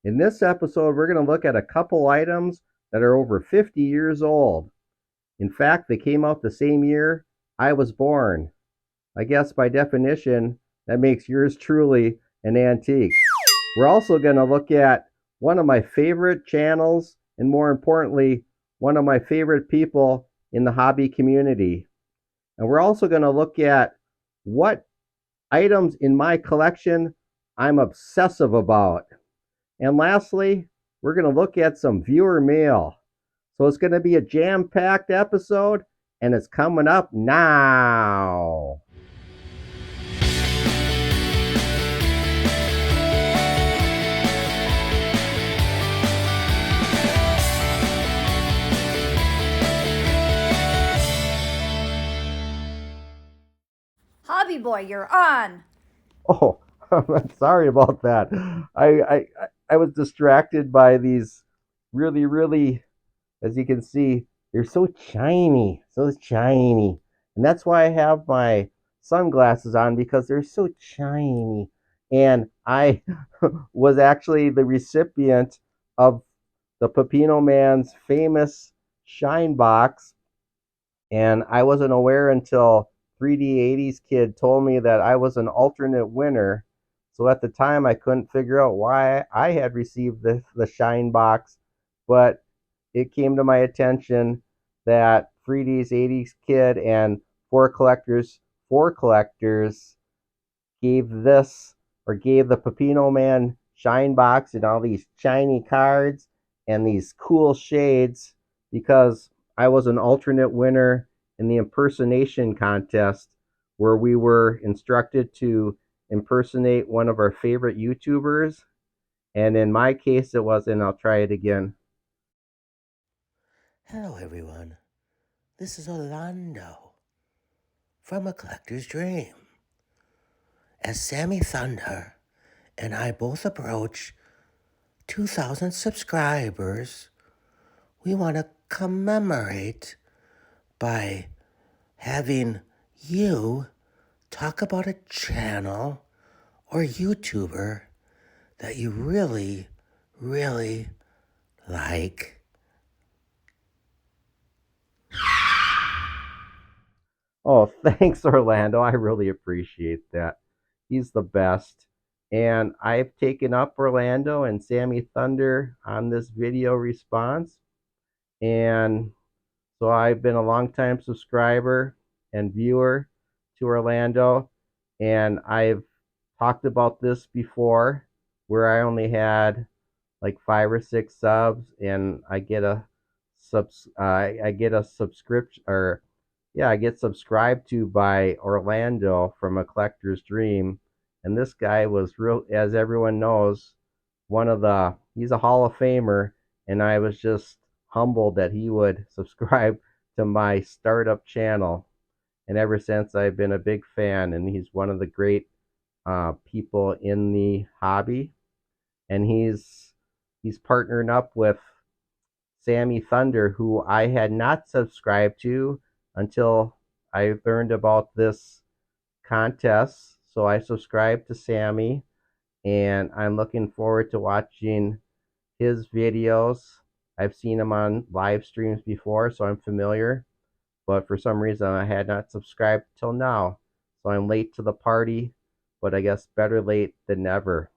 In this episode, we're going to look at a couple items that are over 50 years old. In fact, they came out the same year I was born. I guess by definition, that makes yours truly an antique. We're also going to look at one of my favorite channels, and more importantly, one of my favorite people in the hobby community. And we're also going to look at what items in my collection I'm obsessive about. And lastly, we're going to look at some viewer mail. So it's going to be a jam packed episode, and it's coming up now. Hobby Boy, you're on. Oh, I'm sorry about that. I was distracted by these really, as you can see, they're so shiny. And that's why I have my sunglasses on because they're so shiny. And I was actually the recipient of the Pepino Man's famous Shine Box, and I wasn't aware until 3D 80s Kid told me that I was an alternate winner. So at the time, I couldn't figure out why I had received the Shine Box, but it came to my attention that 3D's 80s Kid and Four Collectors gave this or gave the Pepino Man Shine Box and all these shiny cards and these cool shades because I was an alternate winner in the impersonation contest where we were instructed to impersonate one of our favorite YouTubers. And in my case, it was, and I'll try it again. Hello, everyone. This is Orlando from A Collector's Dream. As Sammy Thunder and I both approach 2,000 subscribers, we want to commemorate by having you talk about a channel or YouTuber that you really like. Oh, thanks, Orlando. I really appreciate that. He's the best. And I've taken up Orlando and Sammy Thunder on this video response. And so I've been a longtime subscriber and viewer to Orlando. And I've talked about this before where I only had like 5 or 6 subs, and I get a subscription, or yeah, I get subscribed to by Orlando from A Collector's Dream. And this guy was real, as everyone knows, he's a Hall of Famer, and I was just humbled that he would subscribe to my startup channel. And ever since, I've been a big fan, and he's one of the great people in the hobby. And he's partnering up with Sammy Thunder, who I had not subscribed to until I learned about this contest. So I subscribed to Sammy, and I'm looking forward to watching his videos. I've seen him on live streams before, so I'm familiar, but for some reason I had not subscribed till now. So I'm late to the party, but I guess better late than never.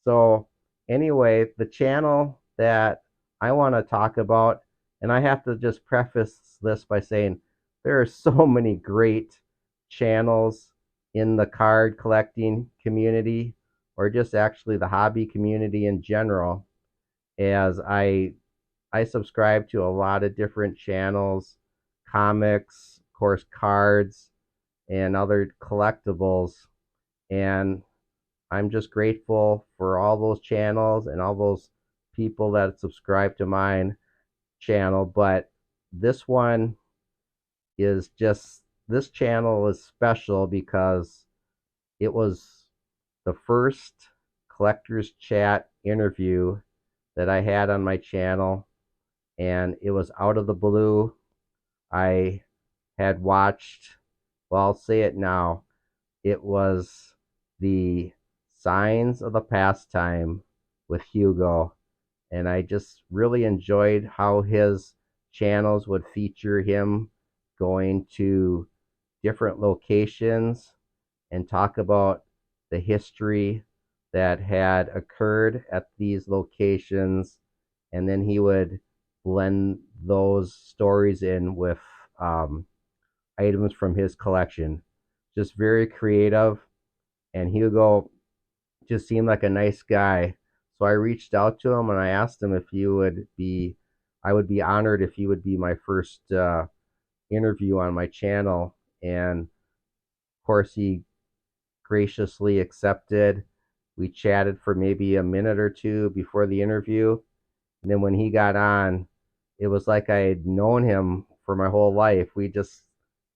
So, anyway, the channel that I want to talk about, and I have to just preface this by saying there are so many great channels in the card collecting community, or just actually the hobby community in general, as I subscribe to a lot of different channels, comics, of course, cards, and other collectibles. And I'm just grateful for all those channels and all those people that subscribe to mine channel. But this one this channel is special because it was the first collector's chat interview that I had on my channel, and it was out of the blue. I had watched, well, I'll say it now. It was the Signs of the Pastime with Hugo, and I just really enjoyed how his channels would feature him going to different locations and talk about the history that had occurred at these locations, and then he would blend those stories in with um, items from his collection. Just very creative, and Hugo just seemed like a nice guy. So I reached out to him and I asked him if you would be, I would be honored if you would be my first interview on my channel. And of course, he graciously accepted. We chatted for maybe a minute or two before the interview. And then when he got on, it was like I had known him for my whole life. We just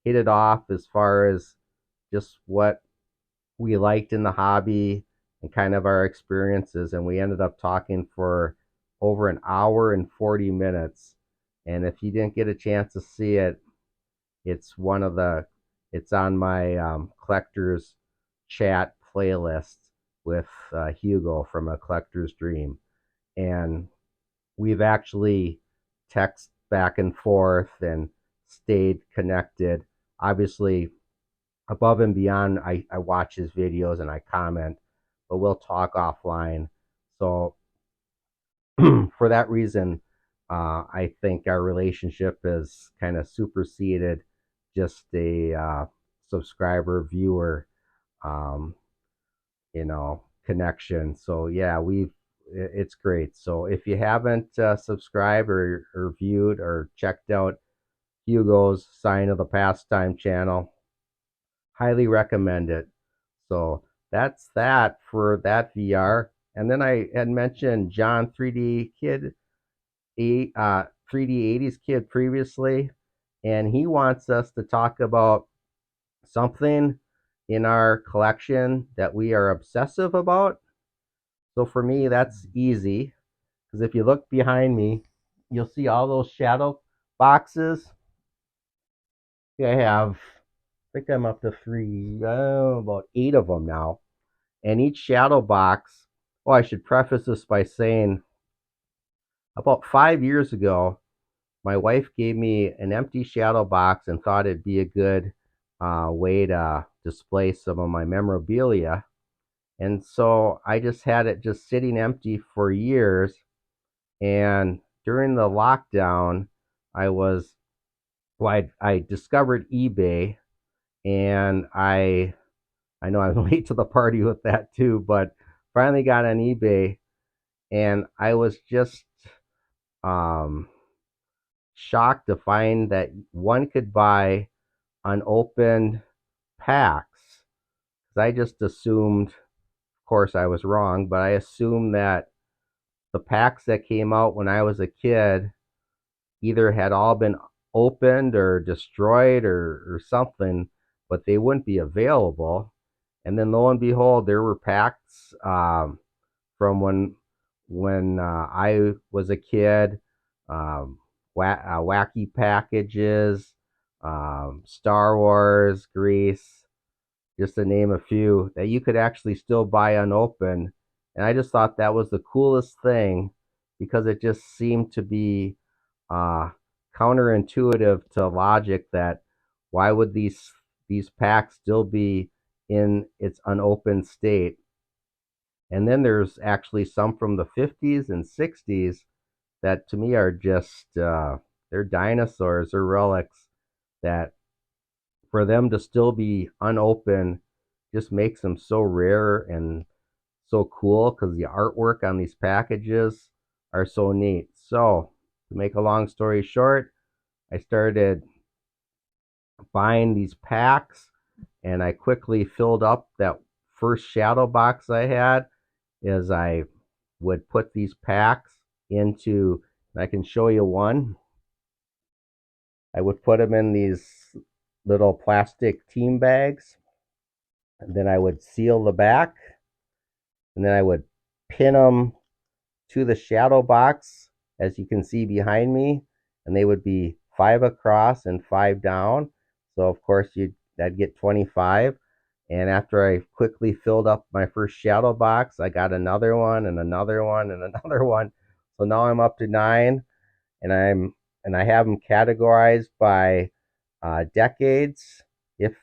hit it off as far as just what we liked in the hobby and kind of our experiences. And we ended up talking for over an hour and 40 minutes. And if you didn't get a chance to see it, it's one of the, it's on my collector's chat playlist with Hugo from A Collector's Dream. And we've actually texted back and forth and stayed connected. Obviously, above and beyond, I watch his videos and I comment, but we'll talk offline. So for that reason, I think our relationship is kind of superseded just a subscriber viewer, um, connection. So yeah, it's great. So if you haven't subscribed or viewed or checked out Hugo's Sign of the Pastime channel, highly recommend it. So that's that for that VR. And then I had mentioned John 3D Kid, 3D 80s Kid previously, and he wants us to talk about something in our collection that we are obsessive about. So for me, that's easy because if you look behind me, you'll see all those shadow boxes. I have, I think I'm up to about 8 of them now. And each shadow box, oh, I should preface this by saying about 5 years ago, my wife gave me an empty shadow box and thought it'd be a good way to display some of my memorabilia. And so I just had it just sitting empty for years. And during the lockdown, I was, I discovered eBay, and I know I'm late to the party with that too, but finally got on eBay, and I was just um, shocked to find that one could buy unopened packs. 'Cause I just assumed, of course, I was wrong, but I assumed that the packs that came out when I was a kid either had all been opened or destroyed or something, but they wouldn't be available. And then lo and behold, there were packs from when I was a kid, wacky packages, Star Wars, Grease, just to name a few that you could actually still buy unopened. And I just thought that was the coolest thing because it just seemed to be uh, counterintuitive to logic that why would these packs still be in its unopened state? And then there's actually some from the 50s and 60s that to me are just they're dinosaurs or relics that for them to still be unopened just makes them so rare and so cool because the artwork on these packages are so neat. So, to make a long story short, I started buying these packs and I quickly filled up that first shadow box I had as I would put these packs into, I can show you one. I would put them in these little plastic team bags, and then I would seal the back, and then I would pin them to the shadow box, as you can see behind me, and they would be 5 across and 5 down. So of course I'd get 25. And after I quickly filled up my first shadow box, I got another one and another one and another one. So now I'm up to 9, and I have them categorized by decades, if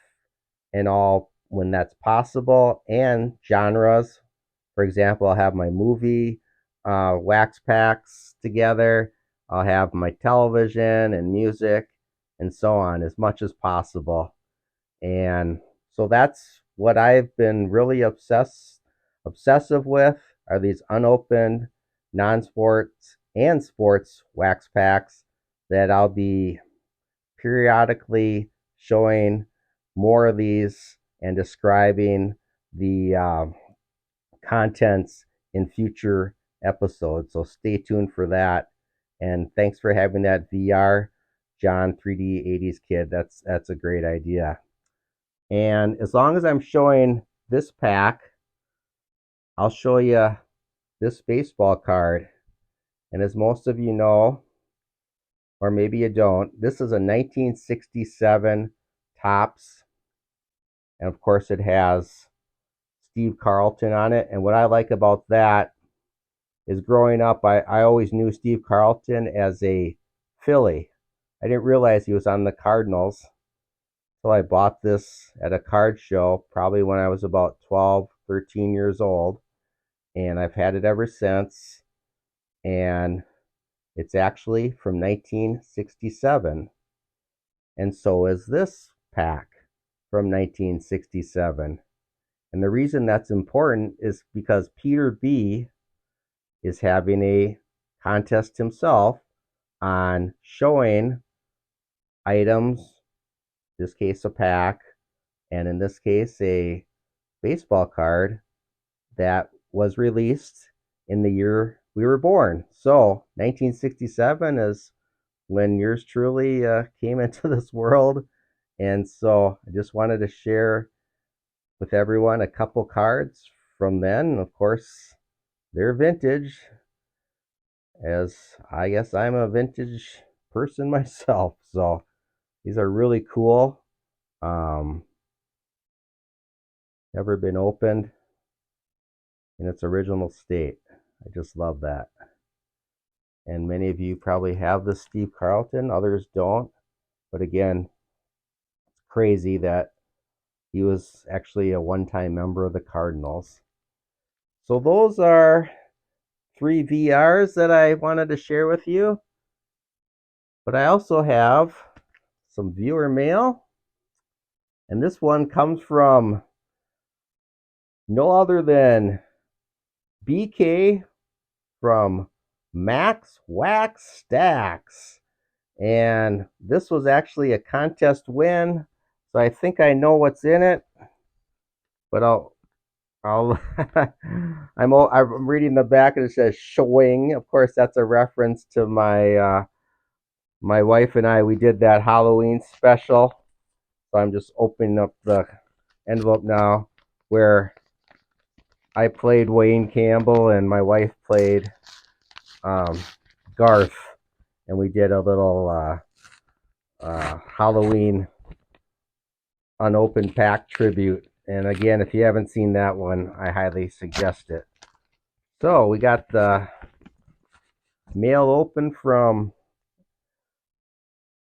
and all when that's possible, and genres. For example, I'll have my movie wax packs together. I'll have my television and music and so on as much as possible. And so that's what I've been really obsessive with are these unopened non-sports and sports wax packs that I'll be periodically showing more of these and describing the contents in future episodes. So stay tuned for that. And thanks for having that VR, John 3D 80s kid. That's a great idea. And as long as I'm showing this pack, I'll show you this baseball card. And as most of you know, or maybe you don't, this is a 1967 Topps. And of course, it has Steve Carlton on it. And what I like about that is growing up, I always knew Steve Carlton as a Philly. I didn't realize he was on the Cardinals. So I bought this at a card show, probably when I was about 12, 13 years old. And I've had it ever since. And it's actually from 1967. And so is this pack from 1967. And the reason that's important is because Peter B is having a contest himself on showing items, in this case a pack, and in this case a baseball card that was released in the year we were born. So 1967 is when yours truly came into this world. And so I just wanted to share with everyone a couple cards from then. Of course, they're vintage, as I guess I'm a vintage person myself. So these are really cool. Um, Never been opened in its original state. I just love that. And many of you probably have the Steve Carlton, others don't. But again, it's crazy that he was actually a one-time member of the Cardinals. So those are 3 VRs that I wanted to share with you. But I also have some viewer mail. And this one comes from no other than BK from Max Wax Stacks. And this was actually a contest win. So I think I know what's in it. But I'll I'm reading the back and it says showing. Of course, that's a reference to my wife and I. We did that Halloween special. So I'm just opening up the envelope now, where I played Wayne Campbell and my wife played um, Garth, and we did a little Halloween unopened pack tribute. And again, if you haven't seen that one, I highly suggest it. So we got the mail open from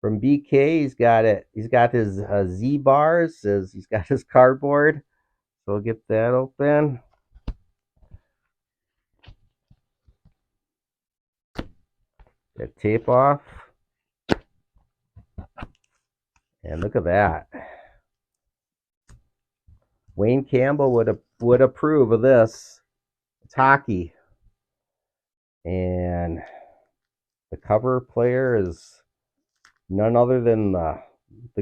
BK. He's got it. He's got his Z bars. He's got his cardboard. So we'll get that open. Get tape off. And look at that. Wayne Campbell would approve of this. It's hockey. And the cover player is none other than the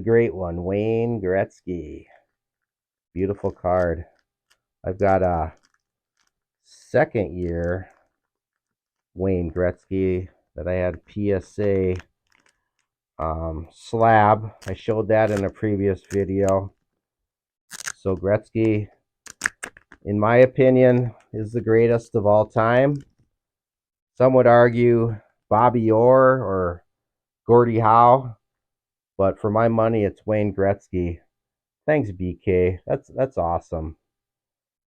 great one, Wayne Gretzky. Beautiful card. I've got a second year Wayne Gretzky that I had PSA slab. I showed that in a previous video. So Gretzky, in my opinion, is the greatest of all time. Some would argue Bobby Orr or Gordie Howe, but for my money, it's Wayne Gretzky. Thanks, BK. That's awesome.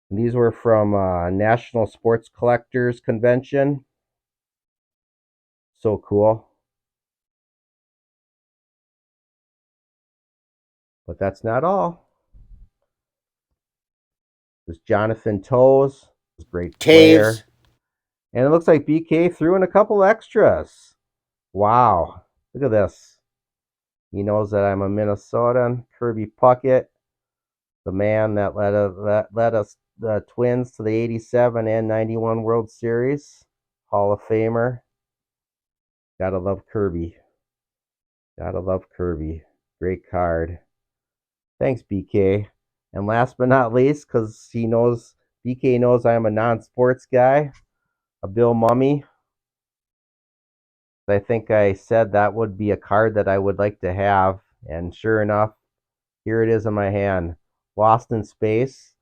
And these were from National Sports Collectors Convention. So cool. But that's not all. There's Jonathan Toews, great Taves. player. And it looks like BK threw in a couple extras. Wow. Look at this. He knows that I'm a Minnesotan. Kirby Puckett, the man that led us the Twins to the 87 and 91 World Series. Hall of Famer. Gotta love Kirby. Gotta love Kirby. Great card. Thanks, BK. And last but not least, because BK knows I'm a non-sports guy, a Bill Mummy. I think I said that would be a card that I would like to have, and sure enough, here it is in my hand. Lost in Space.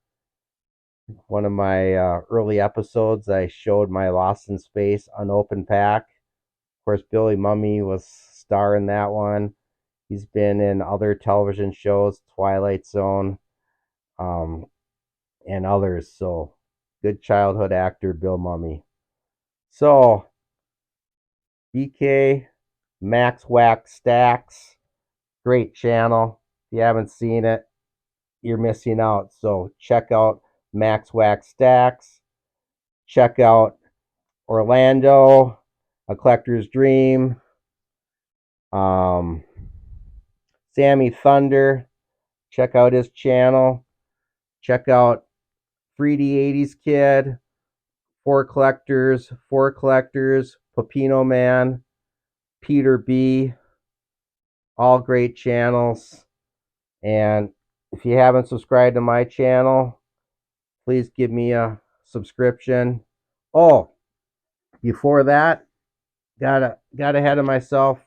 One of my early episodes, I showed my Lost in Space unopened pack. Of course, Billy Mummy was star in that one. He's been in other television shows, Twilight Zone, um, and others. So, good childhood actor, Bill Mummy. So, BK, Max Wax Stacks, great channel. If you haven't seen it, you're missing out. So, check out Max Wax Stacks. Check out Orlando, A Collector's Dream, um, Sammy Thunder. Check out his channel. Check out 3D 80s Kid, Four Collectors, Pepino Man, Peter B. All great channels. And if you haven't subscribed to my channel, please give me a subscription. Oh, before that, got ahead of myself.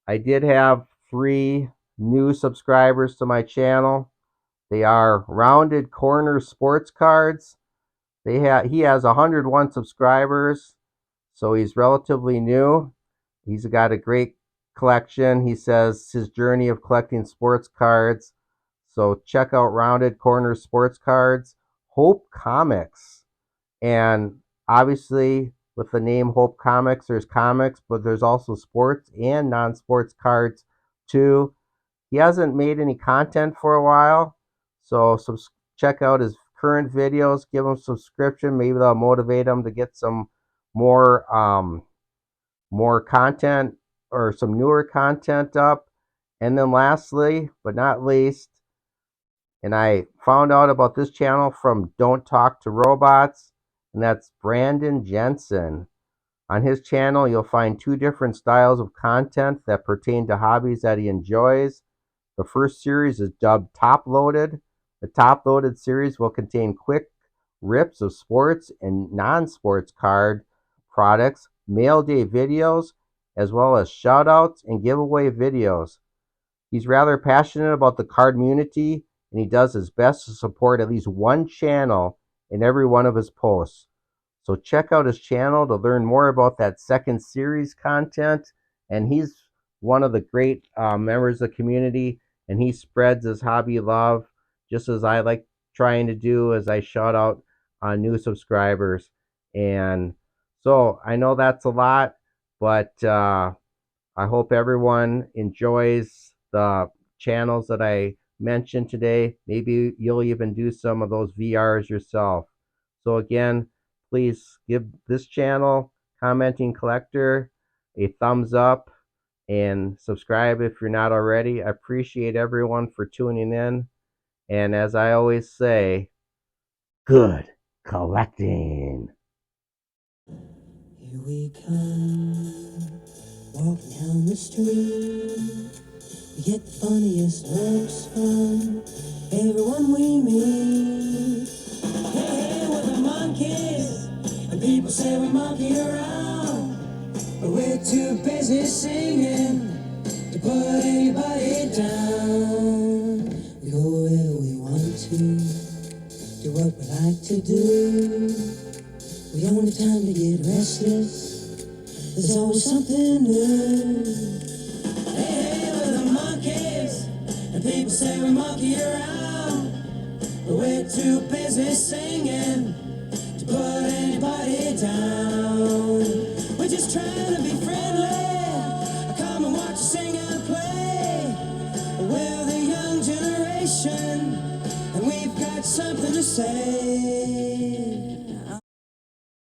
I did have 3 new subscribers to my channel. They are Rounded Corner Sports Cards. He has 101 subscribers, so he's relatively new. He's got a great collection. He says his journey of collecting sports cards. So check out Rounded Corner Sports Cards. Hope Comics. And obviously, with the name Hope Comics, there's comics, but there's also sports and non sports cards too. He hasn't made any content for a while, so check out his current videos. Give him a subscription. Maybe they'll motivate him to get some more more content or some newer content up. And then lastly, but not least, and I found out about this channel from Don't Talk to Robots, and that's Brandon Jensen. On his channel, you'll find 2 different styles of content that pertain to hobbies that he enjoys. The first series is dubbed Top Loaded. The Top Loaded series will contain quick rips of sports and non sports card products, mail day videos, as well as shoutouts and giveaway videos. He's rather passionate about the card community, and he does his best to support at least one channel in every one of his posts. So check out his channel to learn more about that second series content. And he's one of the great members of the community, and he spreads his hobby love just as I like trying to do as I shout out on new subscribers. And so I know that's a lot, but I hope everyone enjoys the channels that I mentioned today. Maybe you'll even do some of those VRs yourself. So again, please give this channel, Commenting Collector, a thumbs up and subscribe if you're not already. I appreciate everyone for tuning in. And as I always say, good collecting. Here we come, walking down the street. We get the funniest looks from everyone we meet. Hey, we're the monkeys, and people say we monkey around, but we're too busy singing to put anybody down. We go wherever we want to, do what we like to do. We don't have time to get restless, there's always something new. Hey, we're the monkeys, and People say we monkey around, but we're too busy singing to put anybody down. We're just trying to be friendly. Come and watch us sing and play. We're the young generation, and we've got something to say.